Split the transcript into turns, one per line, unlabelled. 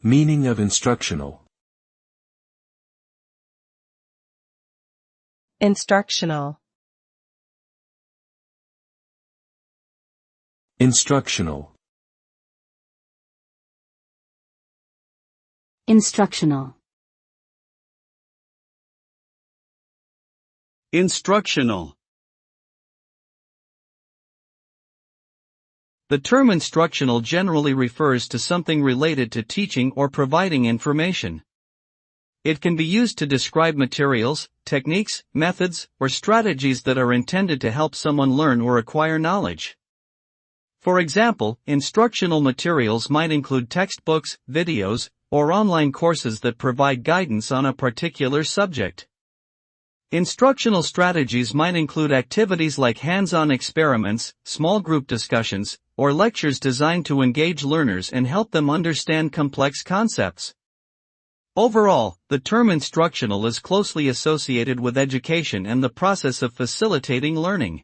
Meaning of instructional.
Instructional.
Instructional.
Instructional.
Instructional. The term instructional generally refers to something related to teaching or providing information. It can be used to describe materials, techniques, methods, or strategies that are intended to help someone learn or acquire knowledge. For example, instructional materials might include textbooks, videos, or online courses that provide guidance on a particular subject. Instructional strategies might include activities like hands-on experiments, small group discussions, or lectures designed to engage learners and help them understand complex concepts. Overall, the term instructional is closely associated with education and the process of facilitating learning.